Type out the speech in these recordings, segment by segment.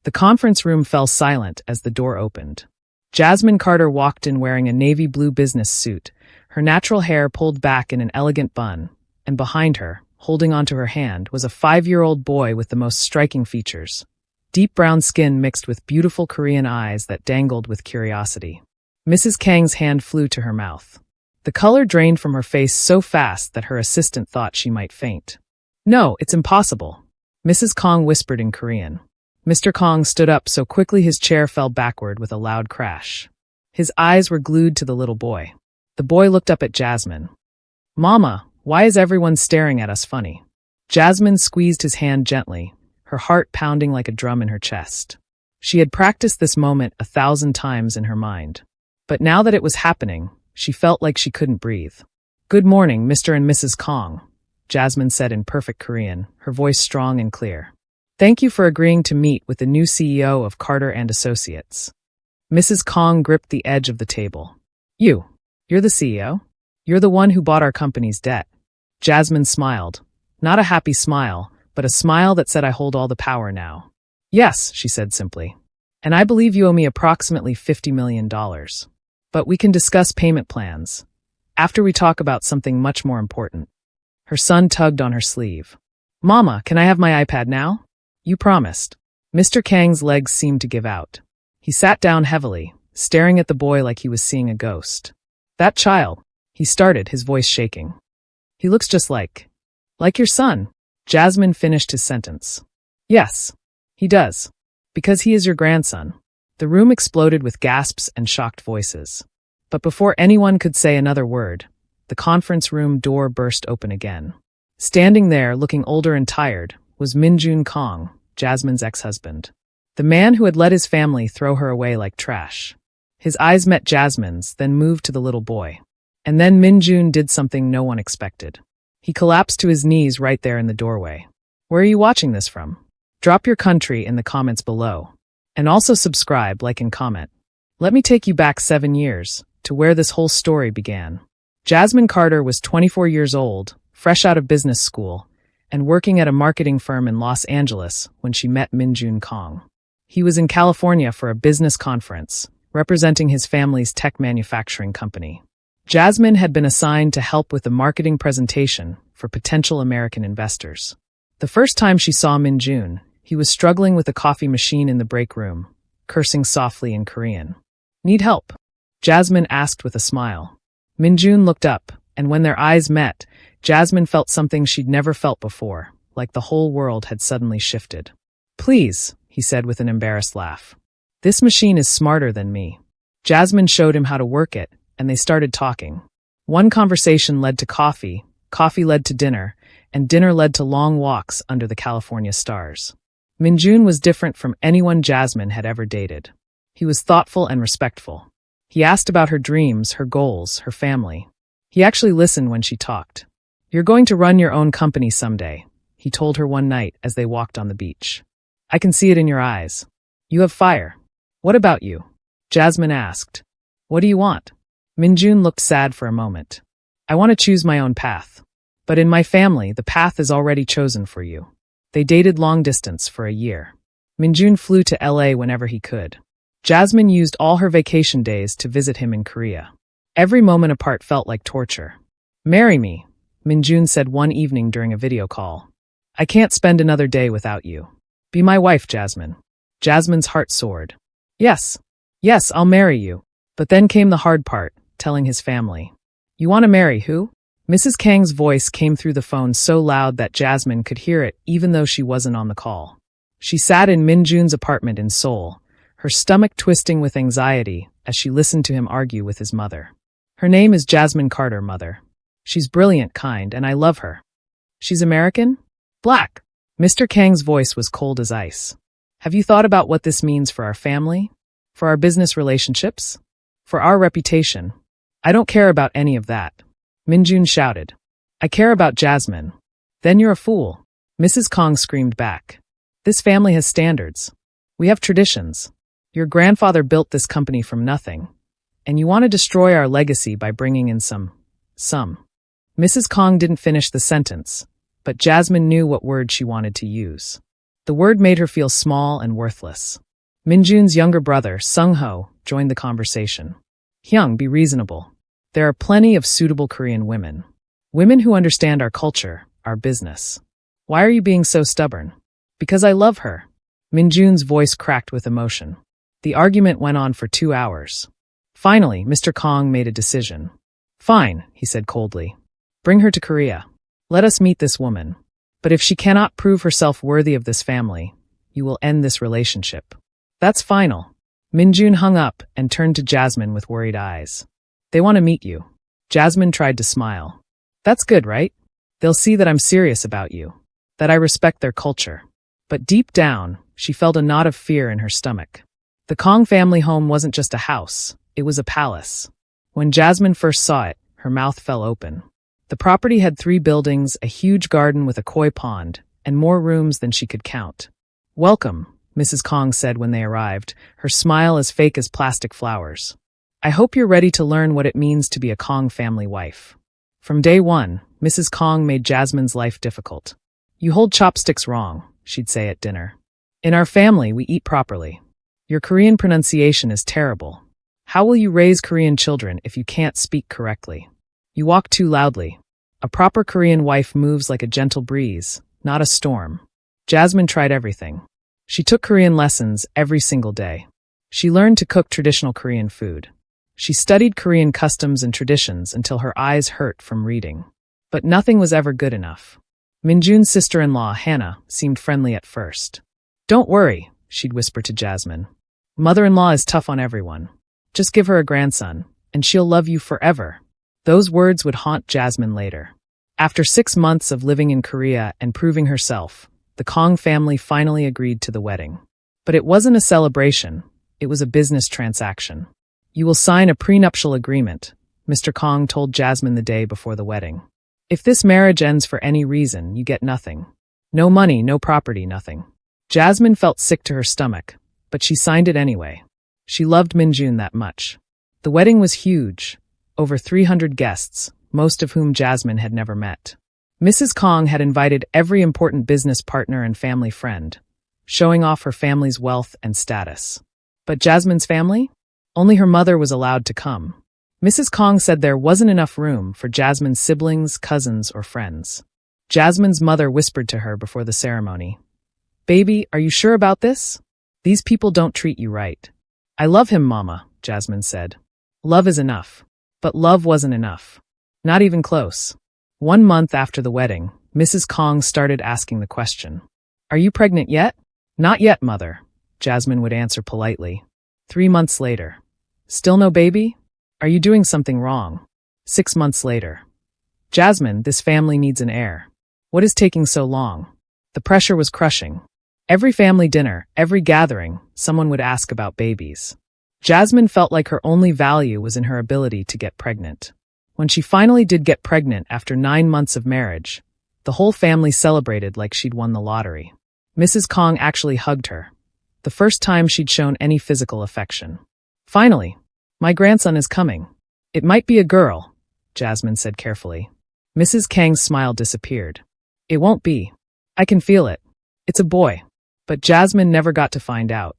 The conference room fell silent as the door opened. Jasmine Carter walked in wearing a navy blue business suit, her natural hair pulled back in an elegant bun, and behind her, holding onto her hand, was a 5-year-old boy with the most striking features. Deep brown skin mixed with beautiful Korean eyes that dangled with curiosity. Mrs. Kang's hand flew to her mouth. The color drained from her face so fast that her assistant thought she might faint. "No, it's impossible," Mrs. Kang whispered in Korean. Mr. Kang stood up so quickly his chair fell backward with a loud crash. His eyes were glued to the little boy. The boy looked up at Jasmine. "Mama, why is everyone staring at us funny?" Jasmine squeezed his hand gently, her heart pounding like a drum in her chest. She had practiced this moment 1,000 times in her mind. But now that it was happening, she felt like she couldn't breathe. "Good morning, Mr. and Mrs. Kang," Jasmine said in perfect Korean, her voice strong and clear. "Thank you for agreeing to meet with the new CEO of Carter and Associates." Mrs. Kang gripped the edge of the table. You're the CEO? You're the one who bought our company's debt." Jasmine smiled. Not a happy smile, but a smile that said, "I hold all the power now." "Yes," she said simply. "And I believe you owe me approximately $50 million. But we can discuss payment plans after we talk about something much more important." Her son tugged on her sleeve. "Mama, can I have my iPad now?" "You promised." Mr. Kang's legs seemed to give out. He sat down heavily, staring at the boy like he was seeing a ghost. "That child," he started, his voice shaking. "He looks just like your son." Jasmine finished his sentence. "Yes, he does. Because he is your grandson." The room exploded with gasps and shocked voices. But before anyone could say another word, the conference room door burst open again. Standing there, looking older and tired, was Min-Jun Kang, Jasmine's ex-husband. The man who had let his family throw her away like trash. His eyes met Jasmine's, then moved to the little boy. And then Min-Jun did something no one expected. He collapsed to his knees right there in the doorway. "Where are you watching this from? Drop your country in the comments below. And also subscribe, like, and comment. Let me take you back 7 years, to where this whole story began." Jasmine Carter was 24 years old, fresh out of business school, and working at a marketing firm in Los Angeles when she met Min-Jun Kang. He was in California for a business conference, representing his family's tech manufacturing company. Jasmine had been assigned to help with the marketing presentation for potential American investors. The first time she saw Min-Jun, he was struggling with a coffee machine in the break room, cursing softly in Korean. "Need help?" Jasmine asked with a smile. Min-Jun looked up, and when their eyes met, Jasmine felt something she'd never felt before, like the whole world had suddenly shifted. "Please," he said with an embarrassed laugh. "This machine is smarter than me." Jasmine showed him how to work it, and they started talking. One conversation led to coffee, coffee led to dinner, and dinner led to long walks under the California stars. Min-Jun was different from anyone Jasmine had ever dated. He was thoughtful and respectful. He asked about her dreams, her goals, her family. He actually listened when she talked. "You're going to run your own company someday," he told her one night as they walked on the beach. "I can see it in your eyes. You have fire." "What about you?" Jasmine asked. "What do you want?" Min-Jun looked sad for a moment. "I want to choose my own path. But in my family, the path is already chosen for you." They dated long distance for a year. Min-Jun flew to LA whenever he could. Jasmine used all her vacation days to visit him in Korea. Every moment apart felt like torture. "Marry me," Min-Jun said one evening during a video call. "I can't spend another day without you. Be my wife, Jasmine." Jasmine's heart soared. Yes, I'll marry you." But then came the hard part, telling his family. "You want to marry who?" Mrs. Kang's voice came through the phone so loud that Jasmine could hear it even though she wasn't on the call. She sat in Min-Jun's apartment in Seoul, her stomach twisting with anxiety as she listened to him argue with his mother. "Her name is Jasmine Carter, Mother. She's brilliant, kind, and I love her." "She's American? Black?" Mr. Kang's voice was cold as ice. "Have you thought about what this means for our family? For our business relationships? For our reputation?" "I don't care about any of that," Min-Jun shouted. "I care about Jasmine." "Then you're a fool," Mrs. Kang screamed back. "This family has standards. We have traditions. Your grandfather built this company from nothing. And you want to destroy our legacy by bringing in some. Mrs. Kang didn't finish the sentence, but Jasmine knew what word she wanted to use. The word made her feel small and worthless. Min-Jun's younger brother, Sung-ho, joined the conversation. Hyung, be reasonable. There are plenty of suitable Korean women. Women who understand our culture, our business. Why are you being so stubborn? Because I love her. Min-Jun's voice cracked with emotion. The argument went on for 2 hours. Finally, Mr. Kang made a decision. Fine, he said coldly. Bring her to Korea. Let us meet this woman. But if she cannot prove herself worthy of this family, you will end this relationship. That's final. Min-Jun hung up and turned to Jasmine with worried eyes. They want to meet you. Jasmine tried to smile. That's good, right? They'll see that I'm serious about you. That I respect their culture. But deep down, she felt a knot of fear in her stomach. The Kang family home wasn't just a house, it was a palace. When Jasmine first saw it, her mouth fell open. The property had 3 buildings, a huge garden with a koi pond, and more rooms than she could count. Welcome, Mrs. Kang said when they arrived, her smile as fake as plastic flowers. I hope you're ready to learn what it means to be a Kang family wife. From day one, Mrs. Kang made Jasmine's life difficult. You hold chopsticks wrong, she'd say at dinner. In our family, we eat properly. Your Korean pronunciation is terrible. How will you raise Korean children if you can't speak correctly? You walk too loudly. A proper Korean wife moves like a gentle breeze, not a storm. Jasmine tried everything. She took Korean lessons every single day. She learned to cook traditional Korean food. She studied Korean customs and traditions until her eyes hurt from reading. But nothing was ever good enough. Min-Jun's sister-in-law, Hannah, seemed friendly at first. Don't worry, she'd whisper to Jasmine. Mother-in-law is tough on everyone. Just give her a grandson, and she'll love you forever. Those words would haunt Jasmine later. After 6 months of living in Korea and proving herself, the Kang family finally agreed to the wedding. But it wasn't a celebration, it was a business transaction. You will sign a prenuptial agreement, Mr. Kang told Jasmine the day before the wedding. If this marriage ends for any reason, you get nothing. No money, no property, nothing. Jasmine felt sick to her stomach, but she signed it anyway. She loved Min-Jun that much. The wedding was huge, over 300 guests, most of whom Jasmine had never met. Mrs. Kang had invited every important business partner and family friend, showing off her family's wealth and status. But Jasmine's family? Only her mother was allowed to come. Mrs. Kang said there wasn't enough room for Jasmine's siblings, cousins, or friends. Jasmine's mother whispered to her before the ceremony. Baby, are you sure about this? These people don't treat you right. I love him, Mama, Jasmine said. Love is enough. But love wasn't enough. Not even close. 1 month after the wedding, Mrs. Kang started asking the question. Are you pregnant yet? Not yet, Mother, Jasmine would answer politely. 3 months later. Still no baby? Are you doing something wrong? 6 months later. Jasmine, this family needs an heir. What is taking so long? The pressure was crushing. Every family dinner, every gathering, someone would ask about babies. Jasmine felt like her only value was in her ability to get pregnant. When she finally did get pregnant after 9 months of marriage, the whole family celebrated like she'd won the lottery. Mrs. Kang actually hugged her, the first time she'd shown any physical affection. Finally, my grandson is coming. It might be a girl, Jasmine said carefully. Mrs. Kang's smile disappeared. It won't be. I can feel it. It's a boy. But Jasmine never got to find out.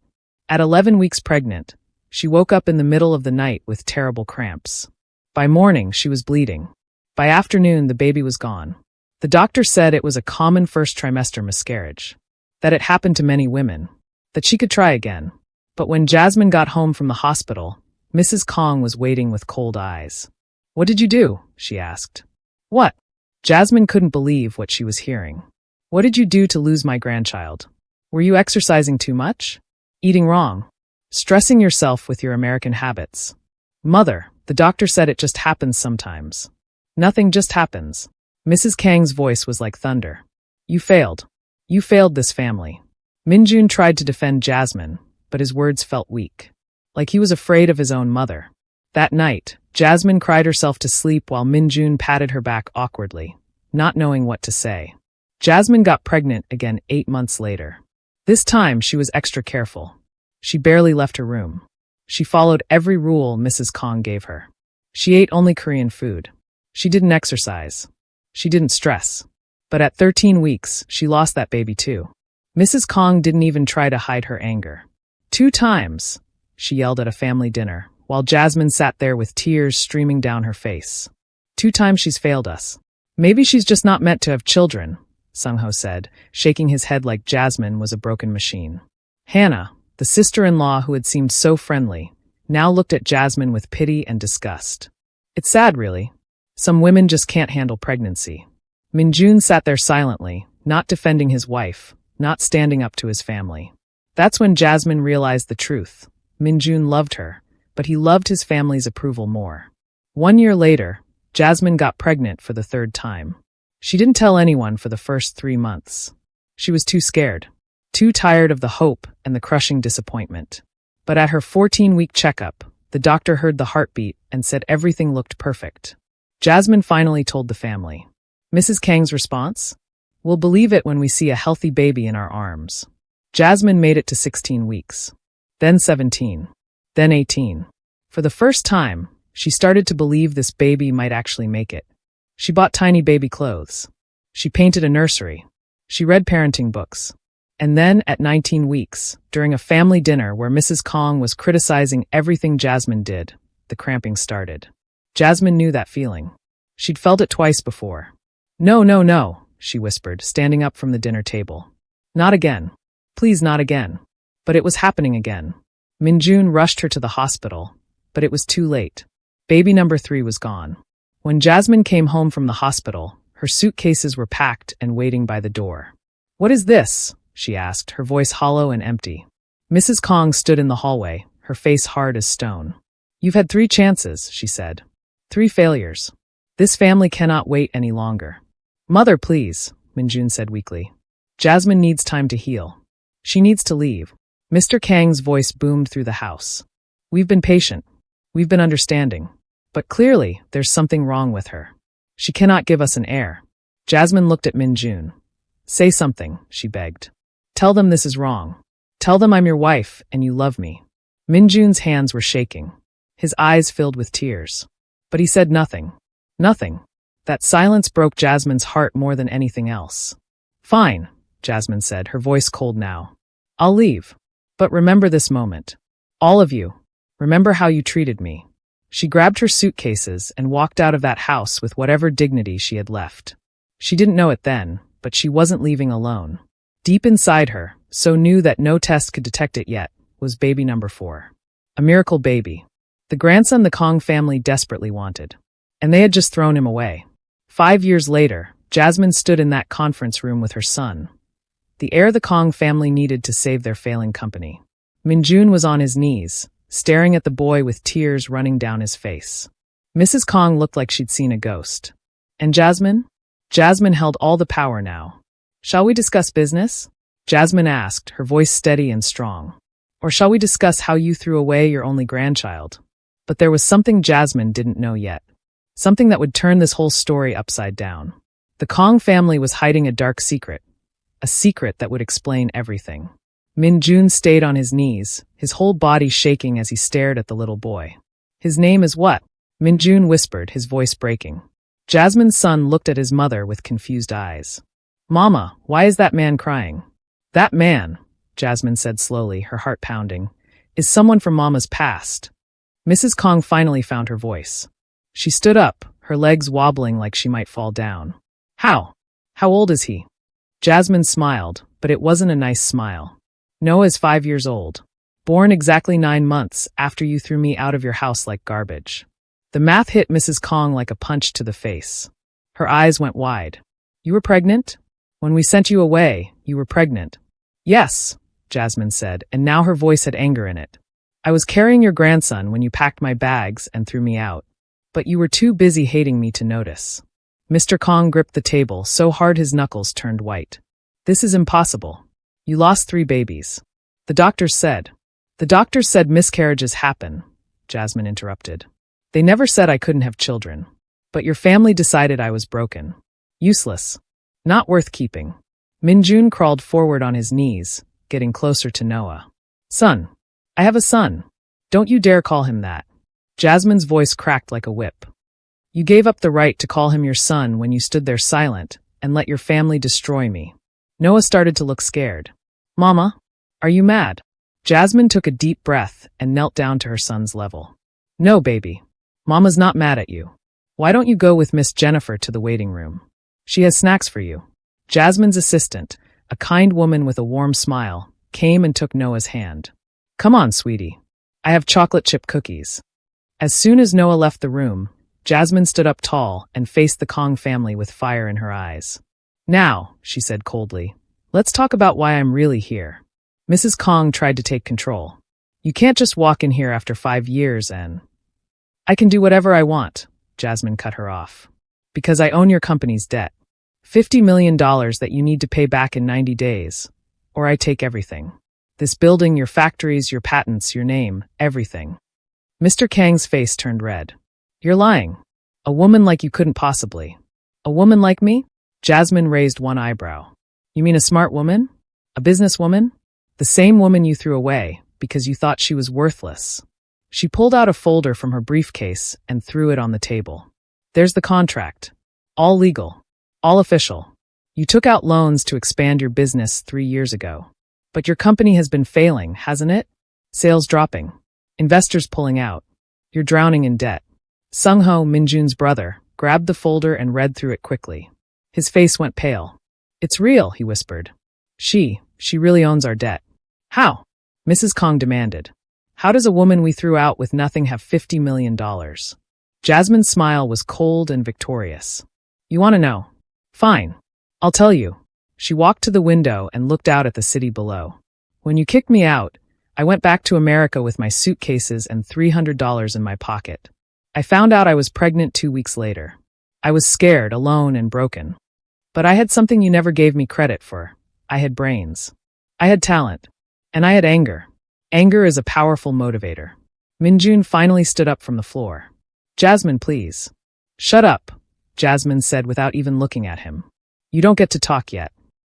At 11 weeks pregnant, she woke up in the middle of the night with terrible cramps. By morning, she was bleeding. By afternoon, the baby was gone. The doctor said it was a common first trimester miscarriage. That it happened to many women. That she could try again. But when Jasmine got home from the hospital, Mrs. Kang was waiting with cold eyes. What did you do? She asked. What? Jasmine couldn't believe what she was hearing. What did you do to lose my grandchild? Were you exercising too much? Eating wrong? Stressing yourself with your American habits? Mother, the doctor said it just happens sometimes. Nothing just happens. Mrs. Kang's voice was like thunder. You failed. You failed this family. Min-Jun tried to defend Jasmine, but his words felt weak. Like he was afraid of his own mother. That night, Jasmine cried herself to sleep while Min-Jun patted her back awkwardly, not knowing what to say. Jasmine got pregnant again 8 months later. This time, she was extra careful. She barely left her room. She followed every rule Mrs. Kang gave her. She ate only Korean food. She didn't exercise. She didn't stress. But at 13 weeks, she lost that baby too. Mrs. Kang didn't even try to hide her anger. 2 times, she yelled at a family dinner, while Jasmine sat there with tears streaming down her face. 2 times she's failed us. Maybe she's just not meant to have children, Sung-ho said, shaking his head like Jasmine was a broken machine. Hannah, the sister-in-law who had seemed so friendly, now looked at Jasmine with pity and disgust. It's sad, really. Some women just can't handle pregnancy. Min-Jun sat there silently, not defending his wife, not standing up to his family. That's when Jasmine realized the truth. Min-Jun loved her, but he loved his family's approval more. 1 year later, Jasmine got pregnant for the 3rd time. She didn't tell anyone for the first 3 months. She was too scared, too tired of the hope and the crushing disappointment. But at her 14-week checkup, the doctor heard the heartbeat and said everything looked perfect. Jasmine finally told the family. Mrs. Kang's response? We'll believe it when we see a healthy baby in our arms. Jasmine made it to 16 weeks. Then 17. Then 18. For the first time, she started to believe this baby might actually make it. She bought tiny baby clothes. She painted a nursery. She read parenting books. And then, at 19 weeks, during a family dinner where Mrs. Kang was criticizing everything Jasmine did, the cramping started. Jasmine knew that feeling. She'd felt it twice before. No, no, no, she whispered, standing up from the dinner table. Not again. Please, not again. But it was happening again. Min-Jun rushed her to the hospital, but it was too late. Baby number 3 was gone. When Jasmine came home from the hospital, her suitcases were packed and waiting by the door. What is this? She asked, her voice hollow and empty. Mrs. Kang stood in the hallway, her face hard as stone. You've had 3 chances, she said. 3 failures. This family cannot wait any longer. Mother, please, Min-Jun said weakly. Jasmine needs time to heal. She needs to leave. Mr. Kang's voice boomed through the house. We've been patient. We've been understanding. But clearly, there's something wrong with her. She cannot give us an heir. Jasmine looked at Min-Jun. Say something, she begged. Tell them this is wrong. Tell them I'm your wife and you love me. Min-Jun's hands were shaking. His eyes filled with tears. But he said nothing. Nothing. That silence broke Jasmine's heart more than anything else. Fine, Jasmine said, her voice cold now. I'll leave. But remember this moment. All of you. Remember how you treated me. She grabbed her suitcases and walked out of that house with whatever dignity she had left. She didn't know it then, but she wasn't leaving alone. Deep inside her, so new that no test could detect it yet, was baby number 4. A miracle baby. The grandson the Kang family desperately wanted. And they had just thrown him away. 5 years later, Jasmine stood in that conference room with her son. The heir the Kang family needed to save their failing company. Min-Jun was on his knees, staring at the boy with tears running down his face. Mrs. Kang looked like she'd seen a ghost. And Jasmine? Jasmine held all the power now. Shall we discuss business? Jasmine asked, her voice steady and strong. Or shall we discuss how you threw away your only grandchild? But there was something Jasmine didn't know yet. Something that would turn this whole story upside down. The Kang family was hiding a dark secret. A secret that would explain everything. Min-Jun stayed on his knees, his whole body shaking as he stared at the little boy. His name is what? Min-Jun whispered, his voice breaking. Jasmine's son looked at his mother with confused eyes. Mama, why is that man crying? That man, Jasmine said slowly, her heart pounding, is someone from Mama's past. Mrs. Kang finally found her voice. She stood up, her legs wobbling like she might fall down. How? How old is he? Jasmine smiled, but it wasn't a nice smile. Noah is 5 years old. Born exactly 9 months after you threw me out of your house like garbage. The math hit Mrs. Kang like a punch to the face. Her eyes went wide. You were pregnant? When we sent you away, you were pregnant. Yes, Jasmine said, and now her voice had anger in it. I was carrying your grandson when you packed my bags and threw me out. But you were too busy hating me to notice. Mr. Kang gripped the table so hard his knuckles turned white. This is impossible. You lost 3 babies. The doctors said miscarriages happen, Jasmine interrupted. They never said I couldn't have children. But your family decided I was broken. Useless. Not worth keeping. Min-Jun crawled forward on his knees, getting closer to Noah. Son. I have a son. Don't you dare call him that. Jasmine's voice cracked like a whip. You gave up the right to call him your son when you stood there silent and let your family destroy me. Noah started to look scared. Mama, are you mad? Jasmine took a deep breath and knelt down to her son's level. No, baby. Mama's not mad at you. Why don't you go with Miss Jennifer to the waiting room? She has snacks for you. Jasmine's assistant, a kind woman with a warm smile, came and took Noah's hand. Come on, sweetie. I have chocolate chip cookies. As soon as Noah left the room, Jasmine stood up tall and faced the Kang family with fire in her eyes. Now, she said coldly, let's talk about why I'm really here. Mrs. Kang tried to take control. You can't just walk in here after 5 years and... I can do whatever I want, Jasmine cut her off. Because I own your company's debt. $50 million that you need to pay back in 90 days. Or I take everything. This building, your factories, your patents, your name, everything. Mr. Kang's face turned red. You're lying. A woman like you couldn't possibly. A woman like me? Jasmine raised one eyebrow. You mean a smart woman? A businesswoman? The same woman you threw away because you thought she was worthless. She pulled out a folder from her briefcase and threw it on the table. There's the contract. All legal. All official. You took out loans to expand your business 3 years ago. But your company has been failing, hasn't it? Sales dropping. Investors pulling out. You're drowning in debt. Sung-ho, Min-Jun's brother, grabbed the folder and read through it quickly. His face went pale. It's real, he whispered. She really owns our debt. How? Mrs. Kang demanded. How does a woman we threw out with nothing have $50 million? Jasmine's smile was cold and victorious. You want to know? Fine. I'll tell you. She walked to the window and looked out at the city below. When you kicked me out, I went back to America with my suitcases and $300 in my pocket. I found out I was pregnant 2 weeks later. I was scared, alone, and broken. But I had something you never gave me credit for. I had brains. I had talent. And I had anger. Anger is a powerful motivator. Min-Jun finally stood up from the floor. Jasmine, please. Shut up, Jasmine said without even looking at him. You don't get to talk yet.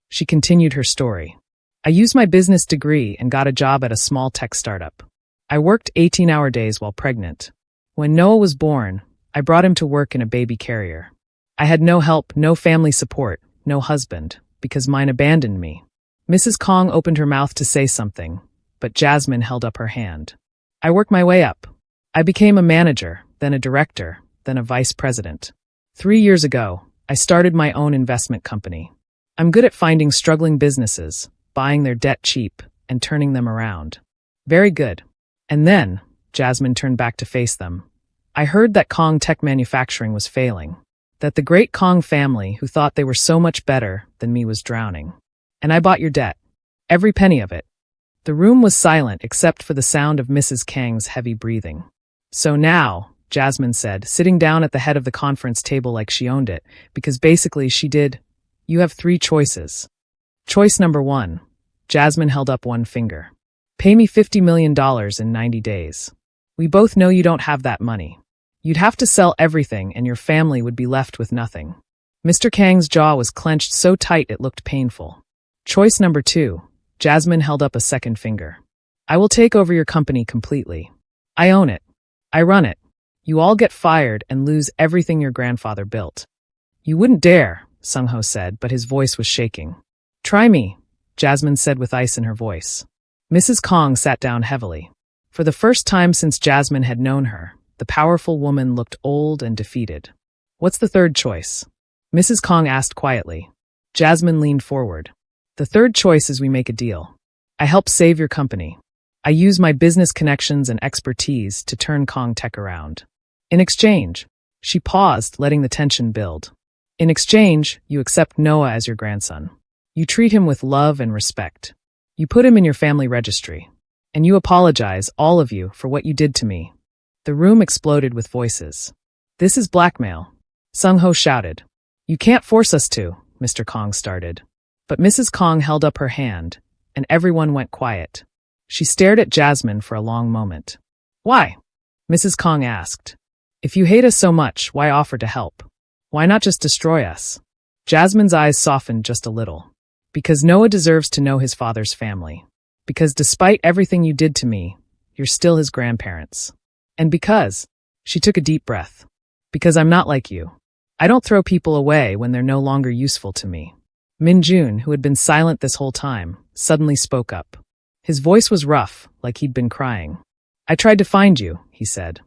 She continued her story. I used my business degree and got a job at a small tech startup. I worked 18-hour days while pregnant. When Noah was born, I brought him to work in a baby carrier. I had no help, no family support, no husband, because mine abandoned me. Mrs. Kang opened her mouth to say something, but Jasmine held up her hand. I worked my way up. I became a manager, then a director, then a vice president. 3 years ago, I started my own investment company. I'm good at finding struggling businesses, buying their debt cheap, and turning them around. Very good. And then, Jasmine turned back to face them. I heard that Kang tech manufacturing was failing. That the great Kang family, who thought they were so much better than me, was drowning. And I bought your debt. Every penny of it. The room was silent except for the sound of Mrs. Kang's heavy breathing. So now, Jasmine said, sitting down at the head of the conference table like she owned it, because basically she did, you have 3 choices. Choice number 1. Jasmine held up one finger. Pay me $50 million in 90 days. We both know you don't have that money. You'd have to sell everything and your family would be left with nothing. Mr. Kang's jaw was clenched so tight it looked painful. Choice number 2. Jasmine held up a second finger. I will take over your company completely. I own it. I run it. You all get fired and lose everything your grandfather built. You wouldn't dare, Sung-ho said, but his voice was shaking. Try me, Jasmine said with ice in her voice. Mrs. Kang sat down heavily. For the first time since Jasmine had known her, the powerful woman looked old and defeated. What's the third choice? Mrs. Kang asked quietly. Jasmine leaned forward. The third choice is we make a deal. I help save your company. I use my business connections and expertise to turn Kang Tech around. In exchange, she paused, letting the tension build. In exchange, you accept Noah as your grandson. You treat him with love and respect. You put him in your family registry. And you apologize, all of you, for what you did to me. The room exploded with voices. This is blackmail. Sung-ho shouted. You can't force us to, Mr. Kang started. But Mrs. Kang held up her hand, and everyone went quiet. She stared at Jasmine for a long moment. Why? Mrs. Kang asked. If you hate us so much, why offer to help? Why not just destroy us? Jasmine's eyes softened just a little. Because Noah deserves to know his father's family. Because despite everything you did to me, you're still his grandparents. And because, she took a deep breath. Because I'm not like you. I don't throw people away when they're no longer useful to me. Min-Jun, who had been silent this whole time, suddenly spoke up. His voice was rough, like he'd been crying. "I tried to find you," he said.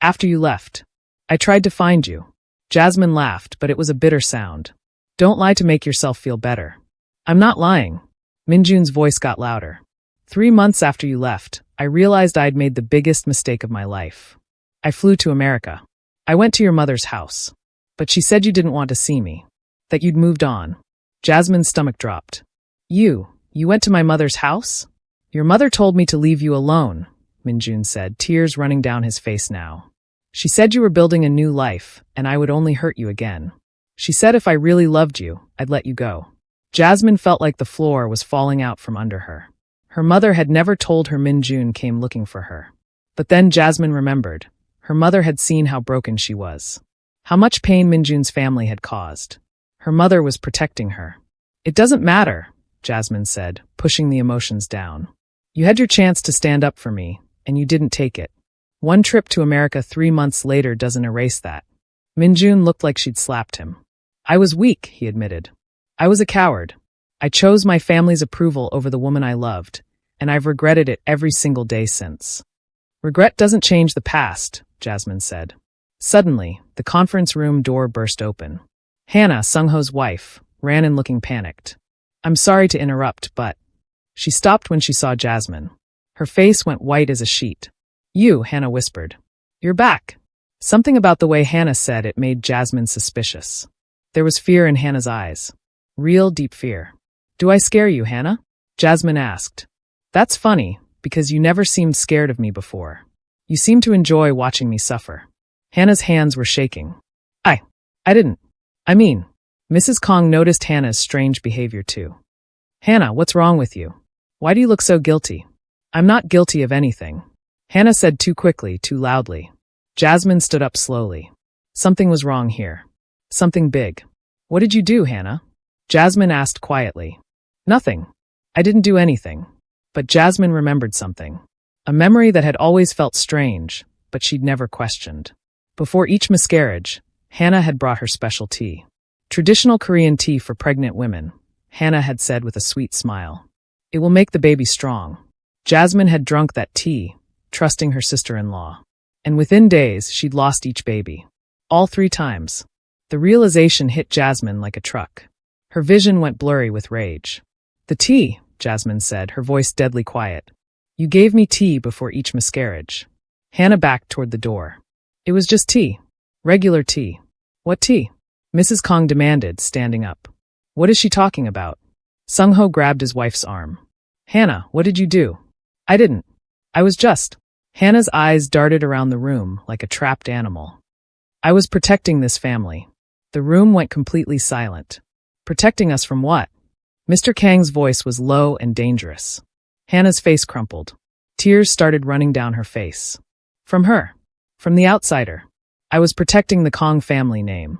"After you left. I tried to find you." Jasmine laughed, but it was a bitter sound. "Don't lie to make yourself feel better." "I'm not lying." Min-Jun's voice got louder. 3 months after you left, I realized I'd made the biggest mistake of my life. I flew to America. I went to your mother's house. But she said you didn't want to see me. That you'd moved on. Jasmine's stomach dropped. You went to my mother's house? Your mother told me to leave you alone, Min-Jun said, tears running down his face now. She said you were building a new life, and I would only hurt you again. She said if I really loved you, I'd let you go. Jasmine felt like the floor was falling out from under her. Her mother had never told her Min-Jun came looking for her. But then Jasmine remembered. Her mother had seen how broken she was. How much pain Min-Jun's family had caused. Her mother was protecting her. It doesn't matter, Jasmine said, pushing the emotions down. You had your chance to stand up for me, and you didn't take it. One trip to America 3 months later doesn't erase that. Min-Jun looked like she'd slapped him. I was weak, he admitted. I was a coward. I chose my family's approval over the woman I loved, and I've regretted it every single day since. Regret doesn't change the past, Jasmine said. Suddenly, the conference room door burst open. Hannah, Sung-ho's wife, ran in looking panicked. I'm sorry to interrupt, but... She stopped when she saw Jasmine. Her face went white as a sheet. You, Hannah whispered. You're back. Something about the way Hannah said it made Jasmine suspicious. There was fear in Hannah's eyes. Real deep fear. Do I scare you, Hannah? Jasmine asked. That's funny, because you never seemed scared of me before. You seemed to enjoy watching me suffer. Hannah's hands were shaking. I didn't. I mean, Mrs. Kang noticed Hannah's strange behavior too. Hannah, what's wrong with you? Why do you look so guilty? I'm not guilty of anything. Hannah said too quickly, too loudly. Jasmine stood up slowly. Something was wrong here. Something big. What did you do, Hannah? Jasmine asked quietly. Nothing. I didn't do anything. But Jasmine remembered something. A memory that had always felt strange, but she'd never questioned. Before each miscarriage, Hannah had brought her special tea. Traditional Korean tea for pregnant women, Hannah had said with a sweet smile. It will make the baby strong. Jasmine had drunk that tea, trusting her sister-in-law. And within days, she'd lost each baby. All 3 times. The realization hit Jasmine like a truck. Her vision went blurry with rage. The tea, Jasmine said, her voice deadly quiet. You gave me tea before each miscarriage. Hannah backed toward the door. It was just tea. Regular tea. What tea? Mrs. Kang demanded, standing up. What is she talking about? Sung-ho grabbed his wife's arm. Hannah, what did you do? I didn't. I was just... Hannah's eyes darted around the room like a trapped animal. I was protecting this family. The room went completely silent. Protecting us from what? Mr. Kang's voice was low and dangerous. Hannah's face crumpled. Tears started running down her face. From her. From the outsider. I was protecting the Kang family name.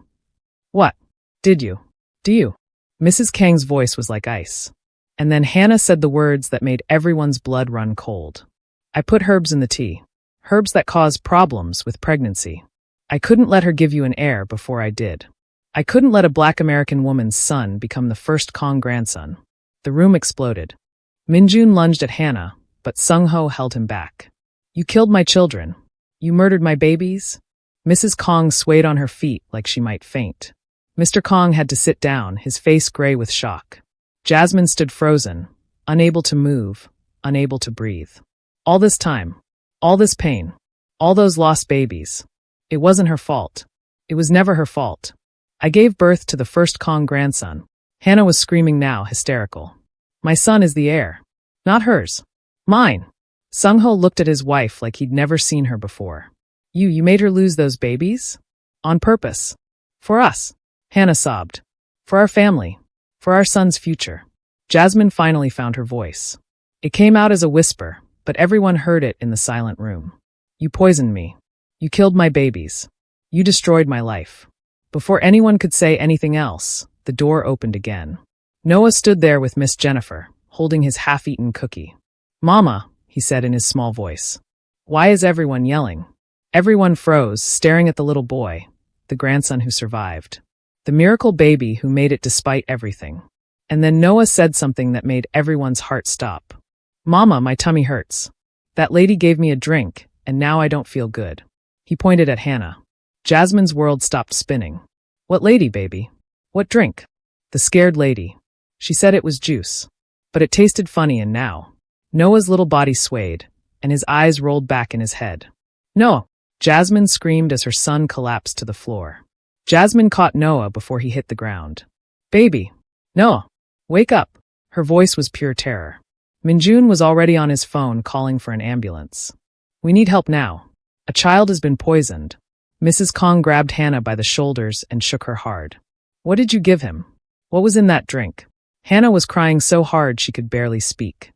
What? Did you? Do you? Mrs. Kang's voice was like ice. And then Hannah said the words that made everyone's blood run cold. I put herbs in the tea. Herbs that cause problems with pregnancy. I couldn't let her give you an heir before I did. I couldn't let a Black American woman's son become the first Kang grandson. The room exploded. Min-Jun lunged at Hannah, but Sung-ho held him back. You killed my children. You murdered my babies? Mrs. Kang swayed on her feet like she might faint. Mr. Kang had to sit down, his face gray with shock. Jasmine stood frozen, unable to move, unable to breathe. All this time, all this pain, all those lost babies. It wasn't her fault. It was never her fault. I gave birth to the first Kang grandson. Hannah was screaming now, hysterical. My son is the heir. Not hers. Mine. Sung-ho looked at his wife like he'd never seen her before. You made her lose those babies? On purpose. For us. Hannah sobbed. For our family. For our son's future. Jasmine finally found her voice. It came out as a whisper, but everyone heard it in the silent room. You poisoned me. You killed my babies. You destroyed my life. Before anyone could say anything else, the door opened again. Noah stood there with Miss Jennifer, holding his half-eaten cookie. Mama, he said in his small voice. Why is everyone yelling? Everyone froze, staring at the little boy, the grandson who survived. The miracle baby who made it despite everything. And then Noah said something that made everyone's heart stop. "Mama, my tummy hurts. That lady gave me a drink, and now I don't feel good." He pointed at Hannah. Jasmine's world stopped spinning. "What lady, baby? What drink?" "The scared lady. She said it was juice. But it tasted funny and now." Noah's little body swayed, and his eyes rolled back in his head. "No!" Jasmine screamed as her son collapsed to the floor. Jasmine caught Noah before he hit the ground. "Baby! Noah! Wake up!" Her voice was pure terror. Min-Jun was already on his phone calling for an ambulance. "We need help now. A child has been poisoned." Mrs. Kang grabbed Hannah by the shoulders and shook her hard. "What did you give him? What was in that drink?" Hannah was crying so hard she could barely speak.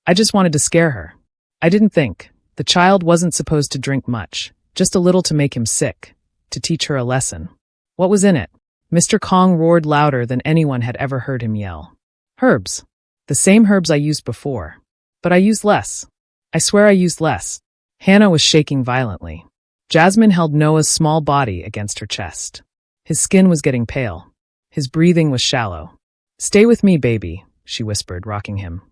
I just wanted to scare her. I didn't think. The child wasn't supposed to drink much, just a little to make him sick, to teach her a lesson." "What was in it?" Mr. Kang roared louder than anyone had ever heard him yell. "Herbs. The same herbs I used before. But I used less. I swear I used less." Hannah was shaking violently. Jasmine held Noah's small body against her chest. His skin was getting pale. His breathing was shallow. "Stay with me, baby," she whispered, rocking him.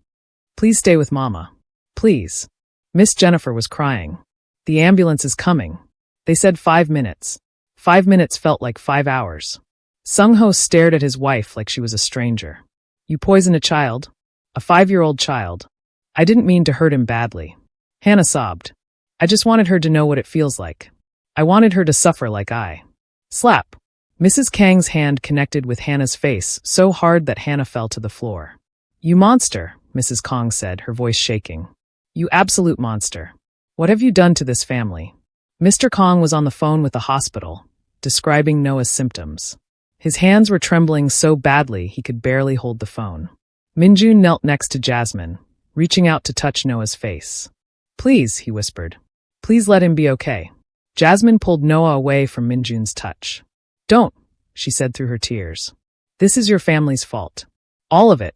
"Please stay with Mama. Please." Miss Jennifer was crying. "The ambulance is coming." They said 5 minutes. 5 minutes felt like 5 hours. Sung-ho stared at his wife like she was a stranger. "You poisoned a child? A 5-year-old child? I didn't mean to hurt him badly." Hannah sobbed. "I just wanted her to know what it feels like. I wanted her to suffer like I." Slap! Mrs. Kang's hand connected with Hannah's face so hard that Hannah fell to the floor. "You monster," Mrs. Kang said, her voice shaking. "You absolute monster. What have you done to this family?" Mr. Kang was on the phone with the hospital, describing Noah's symptoms. His hands were trembling so badly he could barely hold the phone. Min-Jun knelt next to Jasmine, reaching out to touch Noah's face. "Please," he whispered. "Please let him be okay." Jasmine pulled Noah away from Min-Jun's touch. "Don't," she said through her tears. "This is your family's fault. All of it."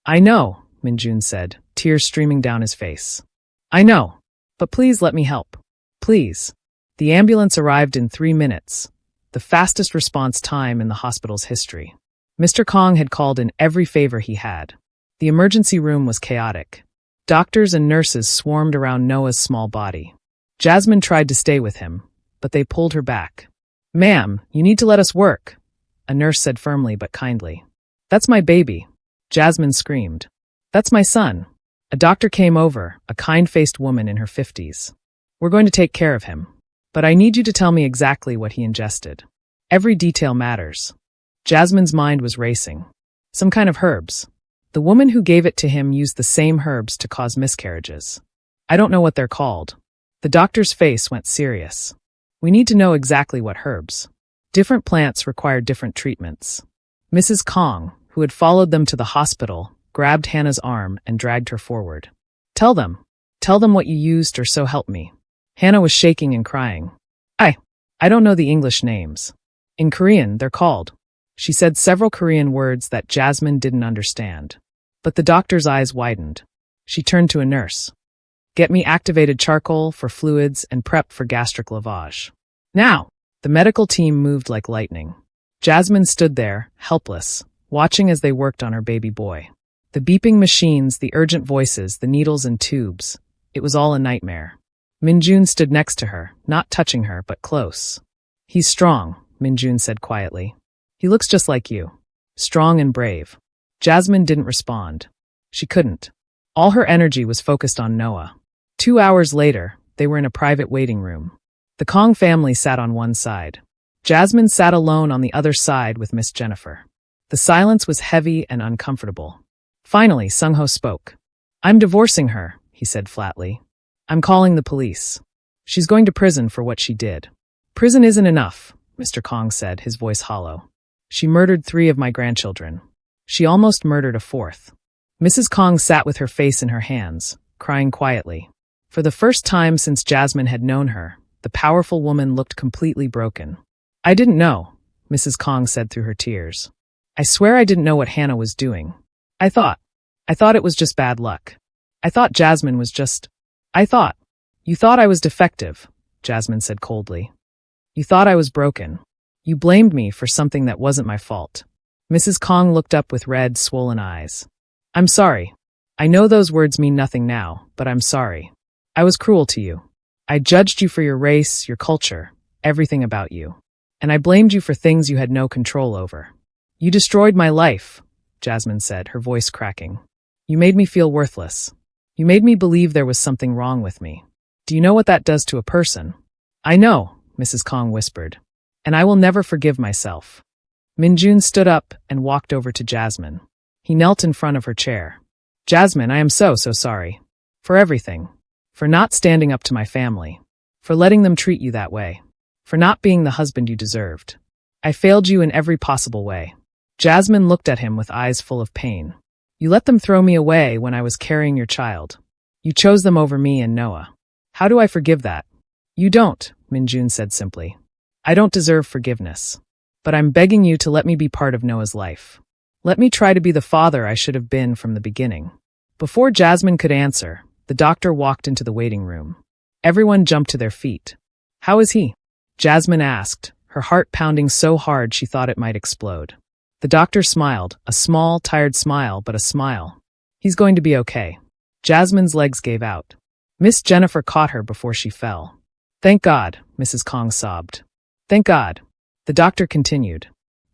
"I know," Min-Jun said, tears streaming down his face. "I know. But please let me help. Please." The ambulance arrived in 3 minutes, the fastest response time in the hospital's history. Mr. Kang had called in every favor he had. The emergency room was chaotic. Doctors and nurses swarmed around Noah's small body. Jasmine tried to stay with him, but they pulled her back. "Ma'am, you need to let us work," a nurse said firmly but kindly. "That's my baby," Jasmine screamed. "That's my son." A doctor came over, a kind-faced woman in her 50s. "We're going to take care of him. But I need you to tell me exactly what he ingested. Every detail matters." Jasmine's mind was racing. "Some kind of herbs. The woman who gave it to him used the same herbs to cause miscarriages. I don't know what they're called." The doctor's face went serious. "We need to know exactly what herbs. Different plants require different treatments." Mrs. Kang, who had followed them to the hospital, grabbed Hannah's arm and dragged her forward. Tell them what you used or so help me." Hannah was shaking and crying. I don't know the English names. In Korean, they're called." She said several Korean words that Jasmine didn't understand. But the doctor's eyes widened. She turned to a nurse. "Get me activated charcoal for fluids and prep for gastric lavage. Now!" The medical team moved like lightning. Jasmine stood there, helpless, watching as they worked on her baby boy. The beeping machines, the urgent voices, the needles and tubes. It was all a nightmare. Min-Jun stood next to her, not touching her, but close. "He's strong," Min-Jun said quietly. "He looks just like you. Strong and brave." Jasmine didn't respond. She couldn't. All her energy was focused on Noah. 2 hours later, they were in a private waiting room. The Kang family sat on one side. Jasmine sat alone on the other side with Miss Jennifer. The silence was heavy and uncomfortable. Finally, Sung-ho spoke. "I'm divorcing her," he said flatly. "I'm calling the police. She's going to prison for what she did." "Prison isn't enough," Mr. Kang said, his voice hollow. "She murdered 3 of my grandchildren. She almost murdered a 4th. Mrs. Kang sat with her face in her hands, crying quietly. For the first time since Jasmine had known her, the powerful woman looked completely broken. "I didn't know," Mrs. Kang said through her tears. "I swear I didn't know what Hannah was doing. I thought it was just bad luck. I thought Jasmine was just... You thought I was defective," Jasmine said coldly. "You thought I was broken. You blamed me for something that wasn't my fault. Mrs. Kang looked up with red, swollen eyes. I'm sorry. I know those words mean nothing now, but I'm sorry. I was cruel to you. I judged you for your race, your culture, everything about you. And I blamed you for things you had no control over. You destroyed my life, Jasmine said, her voice cracking. You made me feel worthless. You made me believe there was something wrong with me. Do you know what that does to a person? I know, Mrs. Kang whispered. And I will never forgive myself. Min-Jun stood up and walked over to Jasmine. He knelt in front of her chair. Jasmine, I am so sorry. For everything. For not standing up to my family. For letting them treat you that way. For not being the husband you deserved. I failed you in every possible way. Jasmine looked at him with eyes full of pain. You let them throw me away when I was carrying your child. You chose them over me and Noah. How do I forgive that? You don't, Min-Jun said simply. I don't deserve forgiveness. But I'm begging you to let me be part of Noah's life. Let me try to be the father I should have been from the beginning. Before Jasmine could answer, the doctor walked into the waiting room. Everyone jumped to their feet. How is he? Jasmine asked, her heart pounding so hard she thought it might explode. The doctor smiled, a small, tired smile, but a smile. He's going to be okay. Jasmine's legs gave out. Miss Jennifer caught her before she fell. Thank God, Mrs. Kang sobbed. Thank God. The doctor continued.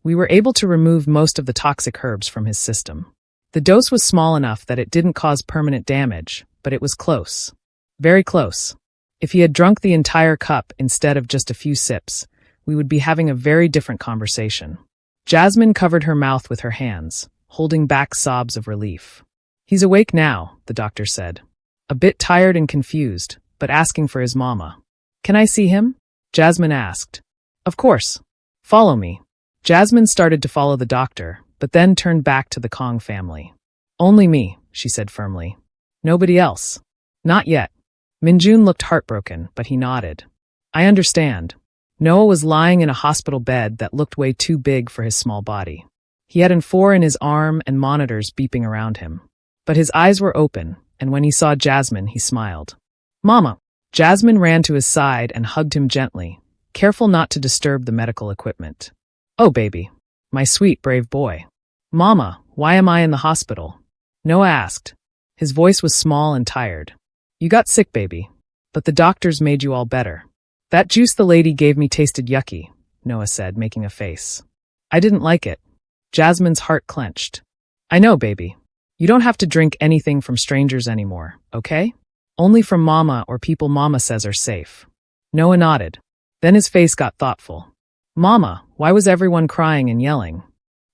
We were able to remove most of the toxic herbs from his system. The dose was small enough that it didn't cause permanent damage, but it was close. Very close. If he had drunk the entire cup instead of just a few sips, we would be having a very different conversation. Jasmine covered her mouth with her hands, holding back sobs of relief. He's awake now, the doctor said. A bit tired and confused, but asking for his mama. Can I see him? Jasmine asked. Of course. Follow me. Jasmine started to follow the doctor, but then turned back to the Kang family. Only me, she said firmly. Nobody else. Not yet. Min-Jun looked heartbroken, but he nodded. I understand. Noah was lying in a hospital bed that looked way too big for his small body. He had an IV in his arm and monitors beeping around him. But his eyes were open, and when he saw Jasmine, he smiled. Mama! Jasmine ran to his side and hugged him gently, careful not to disturb the medical equipment. Oh, baby. My sweet, brave boy. Mama, why am I in the hospital? Noah asked. His voice was small and tired. You got sick, baby. But the doctors made you all better. That juice the lady gave me tasted yucky, Noah said, making a face. I didn't like it. Jasmine's heart clenched. I know, baby. You don't have to drink anything from strangers anymore, okay? Only from Mama or people Mama says are safe. Noah nodded. Then his face got thoughtful. Mama, why was everyone crying and yelling?